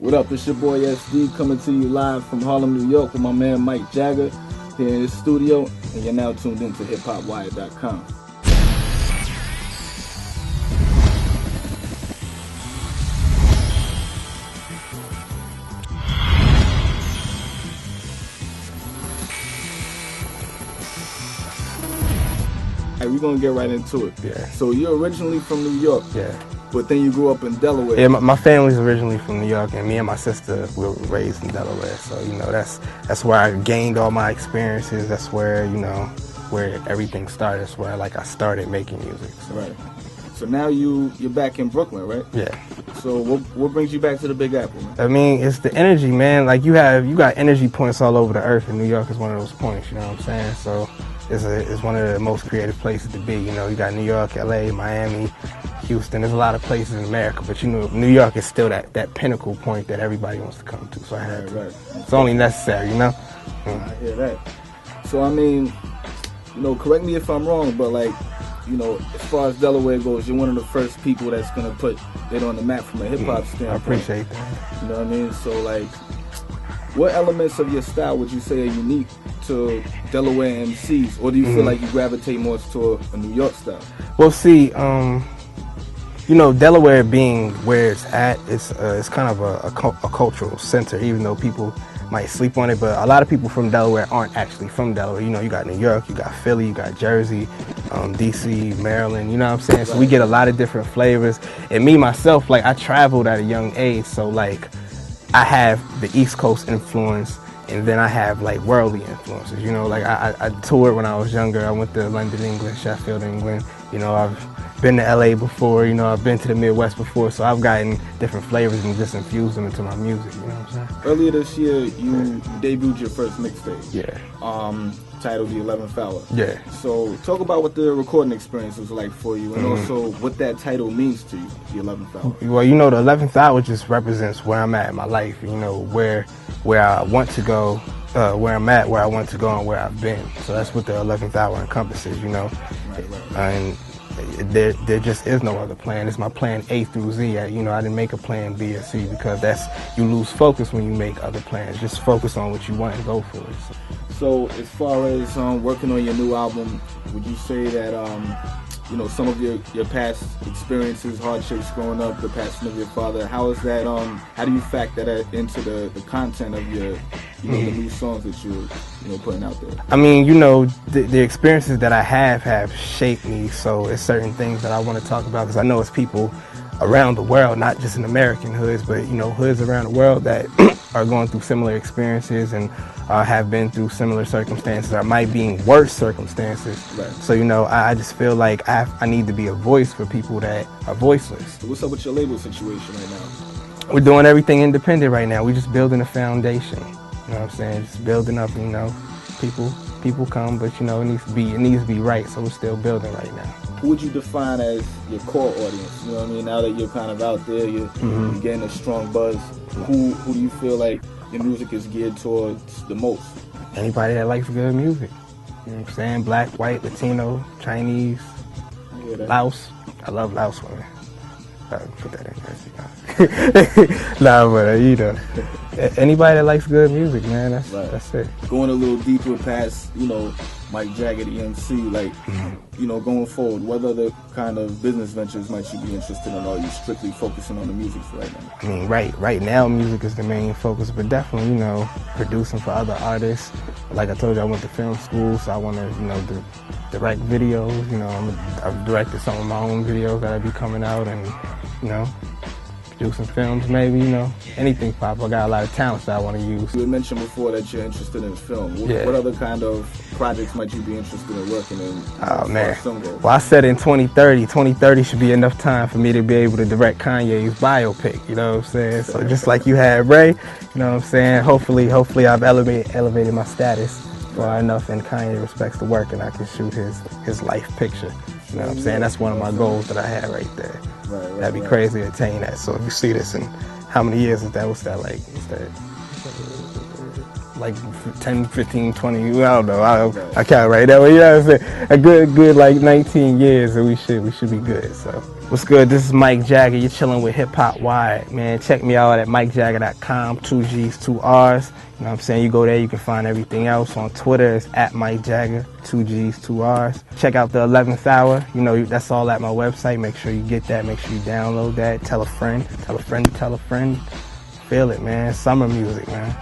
What up, it's your boy SD coming to you live from Harlem, New York with my man Mike Jagger here in his studio, and you're now tuned into hiphopwire.com. Alright, we're gonna get right into it. Yeah. So you're originally from New York. Yeah. But then you grew up in Delaware. Yeah, my family's originally from New York, and me and my sister were raised in Delaware. So, you know, that's where I gained all my experiences. That's where, you know, where everything started. That's where I started making music. So. Right. So now you're back in Brooklyn, right? Yeah. So what brings you back to the Big Apple, man? I mean, it's the energy, man. Like you got energy points all over the earth, and New York is one of those points. You know what I'm saying? So it's one of the most creative places to be. You know, you got New York, LA, Miami, Houston. There's a lot of places in America, but you know, New York is still that pinnacle point that everybody wants to come to. So I had to. Right. It's only necessary, you know. I hear that. So I mean, you know, correct me if I'm wrong, but like, you know, as far as Delaware goes, you're one of the first people that's gonna put it on the map from a hip hop standpoint. I appreciate that. You know what I mean? So like, what elements of your style would you say are unique to Delaware MCs, or do you feel like you gravitate more toward a New York style? Well, see, you know, Delaware being where it's at, it's kind of a cultural center, even though people might sleep on it, but a lot of people from Delaware aren't actually from Delaware. You know, you got New York, you got Philly, you got Jersey, DC, Maryland, you know what I'm saying? So we get a lot of different flavors. And me, myself, like I traveled at a young age, so like I have the East Coast influence, and then I have like worldly influences, you know, like I toured when I was younger. I went to London, England, Sheffield, England, you know, I've been to LA before, you know, I've been to the Midwest before, so I've gotten different flavors and just infused them into my music, you know what I'm saying? Earlier this year, you debuted your first mixtape. Yeah. Titled The 11th Hour. Yeah. So talk about what the recording experience was like for you, and also what that title means to you, The 11th Hour. Well, you know, The 11th Hour just represents where I'm at in my life, you know, where I want to go, where I'm at, where I want to go, and where I've been. So that's what the 11th Hour encompasses, you know. Right. And there just is no other plan. It's my plan A through Z. You know, I didn't make a plan B or C because you lose focus when you make other plans. Just focus on what you want and go for it. So as far as working on your new album, would you say that you know, some of your past experiences, hardships growing up, the passing of your father, how is that how do you factor that into the content of your, you know, the new songs that you're putting out there? I mean, you know, the experiences that I have shaped me, so it's certain things that I want to talk about because I know it's people around the world, not just in American hoods, but you know, hoods around the world that are going through similar experiences and have been through similar circumstances or might be in worse circumstances. Right. So, you know, I just feel like I need to be a voice for people that are voiceless. So what's up with your label situation right now? We're doing everything independent right now. We're just building a foundation. You know what I'm saying? Just building up, you know, people come, but you know, it needs to be right, so we're still building right now. Who would you define as your core audience? You know what I mean? Now that you're kind of out there, you're getting a strong buzz. Who do you feel like your music is geared towards the most? Anybody that likes good music. You know what I'm saying? Black, white, Latino, Chinese, Laos. I love Laos women. Put that in there. Nah, but you know, anybody that likes good music, man, that's it. Going a little deeper past, you know, Mike Jaggerr, the MC, like, you know, going forward, what other kind of business ventures might you be interested in, or are you strictly focusing on the music for right now? I mean, right now, music is the main focus, but definitely, you know, producing for other artists. Like I told you, I went to film school, so I want to, you know, direct videos. You know, I've directed some of my own videos that'll be coming out, and, you know, do some films, maybe, you know, anything pop. I got a lot of talents that I want to use. You had mentioned before that you're interested in film. What other kind of projects might you be interested in working in? Oh, man. Well, I said in 2030. 2030 should be enough time for me to be able to direct Kanye's biopic, you know what I'm saying? So just like you had Ray, you know what I'm saying? Hopefully I've elevated my status far enough and Kanye respects the work and I can shoot his life picture. You know what I'm saying? That's one of my goals that I had right there. That'd be crazy to attain that. So if you see this in how many years is that? What's that like? What's that? like 10, 15, 20, I don't know. I can't right that way. You know what I'm saying? A good like 19 years, and we should be good. So what's good? This is Mike Jaggerr. You're chilling with Hip Hop Wide, man. Check me out at MikeJaggerr.com. 2 G's, 2 R's. You know what I'm saying? You go there, you can find everything else. On Twitter, it's at Mike Jaggerr. 2 G's, 2 R's. Check out the 11th Hour. You know, that's all at my website. Make sure you get that. Make sure you download that. Tell a friend. Tell a friend to tell a friend. Feel it, man. Summer music, man.